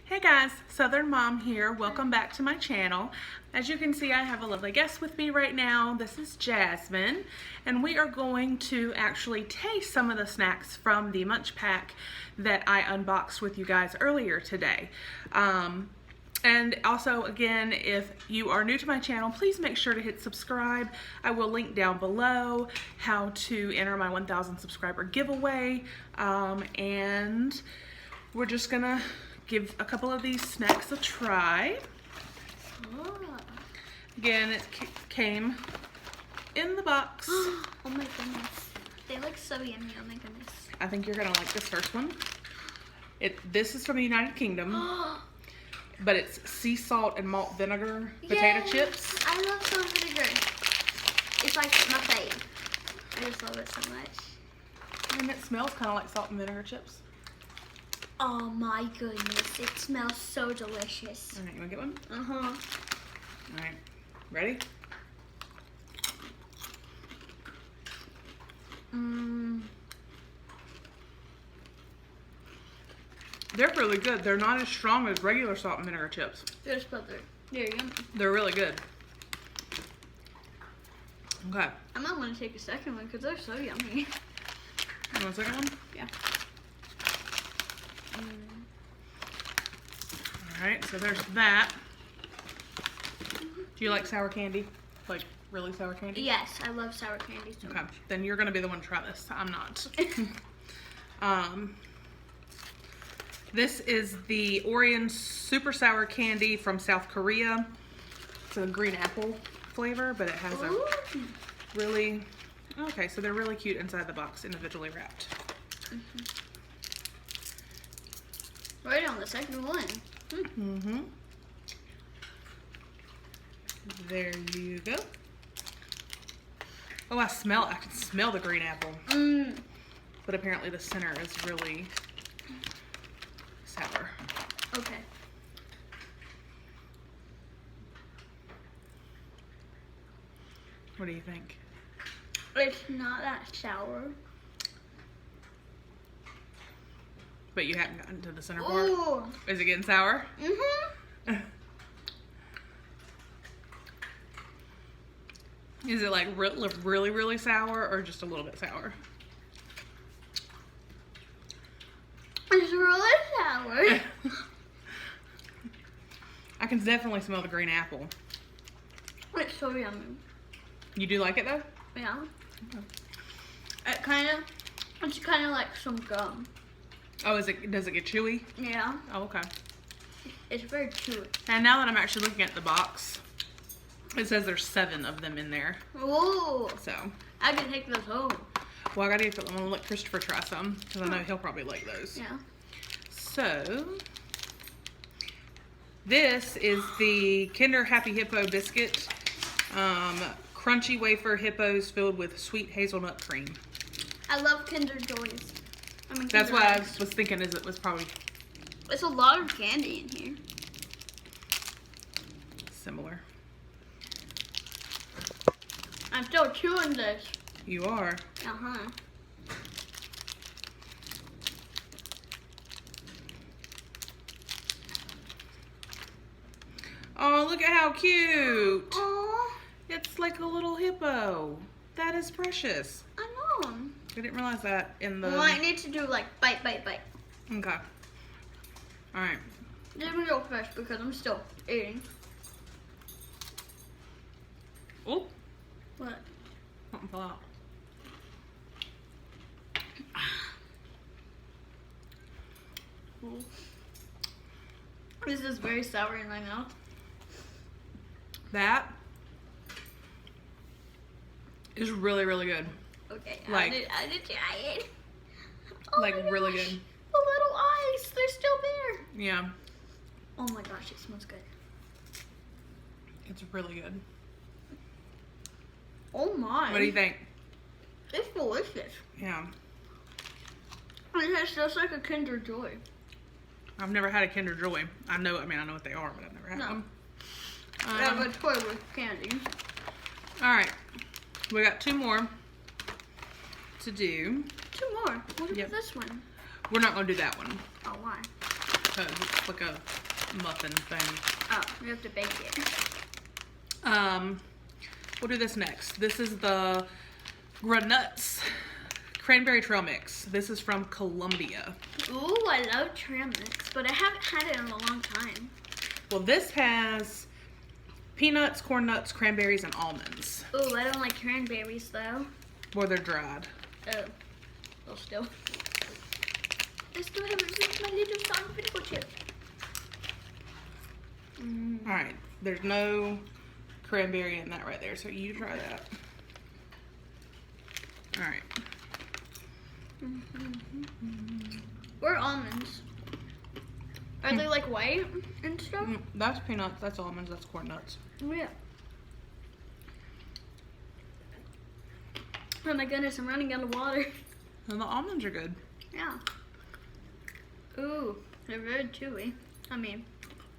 Hey guys, Southern Mom here. Welcome back to my channel. As you can see, I have a lovely guest with me right now. This is Jasmine, and we are going to actually taste some of the snacks from the MunchPak that I unboxed with you guys earlier today. And also, again, if you are new to my channel, please make sure to hit subscribe. I will link down below how to enter my 1,000 subscriber giveaway. And we're just gonna give a couple of these snacks a try. Oh. Again, it came in the box. Oh my goodness. They look so yummy. Oh my goodness. I think you're gonna like this first one. This is from the United Kingdom, but it's sea salt and malt vinegar potato chips. I love salt and vinegar. It's like my fave. I just love it so much. And it smells kind of like salt and vinegar chips. Oh my goodness. It smells so delicious. All right, you wanna get one? Uh-huh. All right, ready? They're really good. They're not as strong as regular salt and vinegar chips. Just put there. There you go. They're really good. Okay. I might want to take a second one because they're so yummy. You want a second one? Yeah. Alright, so there's that. Do you like sour candy? Like really sour candy? Yes, I love sour candy so Okay, much. then you're gonna be the one to try this. I'm not. This is the Orion Super Sour Candy from South Korea. It's a green apple flavor, but it has a really, okay, so they're really cute inside the box, individually wrapped. Right on the second one. Mm-hmm. There you go. Oh, I can smell the green apple. But apparently the center is really sour. Okay. What do you think? It's not that sour. But you haven't gotten to the center part? Ooh. Is it getting sour? Is it like really, really sour or just a little bit sour? It's really sour. I can definitely smell the green apple. It's so yummy. You do like it though? Yeah. Okay. It's kind of like some gum. Oh, does it get chewy? Yeah. Oh, okay. It's very chewy. And now that I'm actually looking at the box, it says there's 7 of them in there. Ooh. So, I can take those home. well, I'm gonna let Christopher try some because I know he'll probably like those. Yeah. So, this is the Kinder Happy Hippo biscuit. Crunchy wafer hippos filled with sweet hazelnut cream. I love Kinder Joys. That's what I was thinking. It was probably It's a lot of candy in here. similar. I'm still chewing this. You are. Uh-huh. Oh, look at how cute. Aww. It's like a little hippo. That is precious. I know. I didn't realize that in the... Well, I need to do like bite, bite, bite. Okay. All right. Let me go first because I'm still eating. Oh, What? something fell out. This is very sour in my mouth. That is really, really good. Okay, Like- I did try it. Oh Like, my really gosh. good. The little eyes, they're still there. Yeah, Oh my gosh, it smells good. it's really good. Oh my. What do you think? It's delicious. Yeah. It tastes just like a Kinder Joy. I've never had a Kinder Joy. I know what they are, but I've never had No. them. I have a toy with candy. All right. We got 2 more to do. 2 more. What Yep. about this one? We're not going to do that one. Oh, why? toast. It's like a muffin thing. Oh, we have to bake it. We'll do this next. This is the Granuts Cranberry Trail Mix. This is from Colombia. Ooh, I love trail mix, but I haven't had it in a long time. Well, this has peanuts, corn nuts, cranberries, and almonds. Ooh, I don't like cranberries though. Or they're dried. Oh, well, still. I still haven't reached my little salt potato chip. All right, there's no cranberry in that right there, so you try that. All right. Or almonds. Are they like white and stuff? That's peanuts, that's almonds, that's corn nuts. Oh, yeah. Oh my goodness, I'm running out of water. And the almonds are good. Yeah. Ooh, they're very chewy. I mean,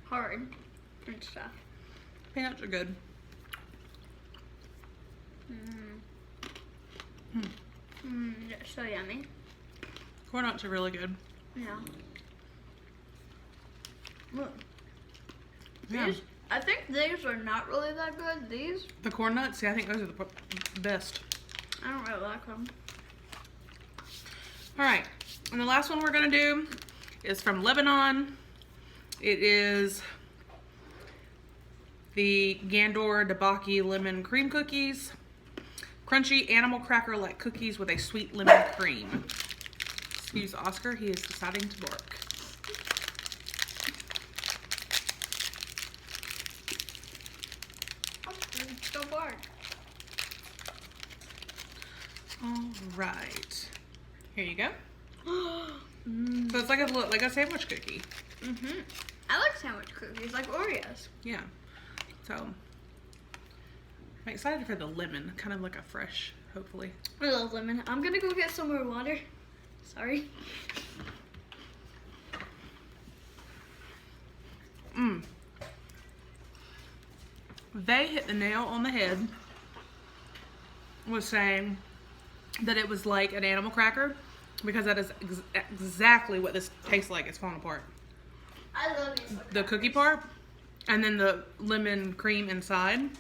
hard and stuff. Peanuts are good. That's so yummy. Corn nuts are really good. Yeah. Look. Yeah. These, I think these are not really that good. These, The corn nuts, yeah, I think those are the best. I don't really like them. All right, and the last one we're gonna do is from Lebanon. It is the Gandor Debaki Lemon Cream Cookies. Crunchy animal cracker-like cookies with a sweet lemon cream. Excuse Oscar, he is deciding to bark. So hard. All right, here you go. So it's like a sandwich cookie. I like sandwich cookies, like Oreos. Yeah. So I'm excited for the lemon, kind of like a fresh, hopefully. I love lemon. I'm gonna go get some more water. Sorry. They hit the nail on the head with saying that it was like an animal cracker, because that is exactly what this tastes like. It's falling apart. I love it. The cookie part and then the lemon cream inside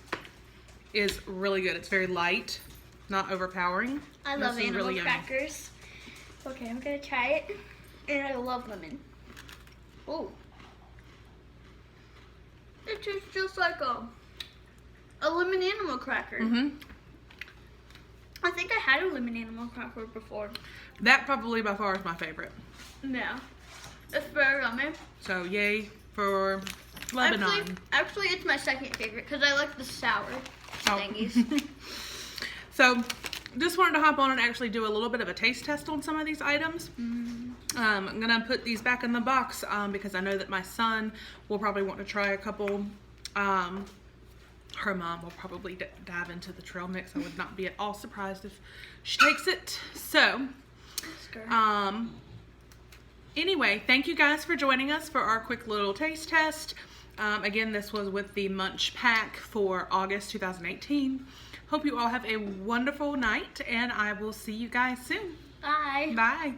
is really good. It's very light, not overpowering. I love This is animal really yummy. crackers. Okay, I'm gonna try it. And I love lemon. Oh. It tastes just like a lemon animal cracker. I think I had a lemon animal cracker before. That probably by far is my favorite. Yeah. It's very yummy. So yay for Lebanon. Actually, it's my second favorite because I like the sour thingies. So just wanted to hop on and actually do a little bit of a taste test on some of these items. I'm gonna put these back in the box because I know that my son will probably want to try a couple. Her mom will probably dive into the trail mix. I would not be at all surprised if she takes it. So, anyway, thank you guys for joining us for our quick little taste test. Again, this was with the MunchPak for August 2018. Hope you all have a wonderful night, and I will see you guys soon. Bye. Bye.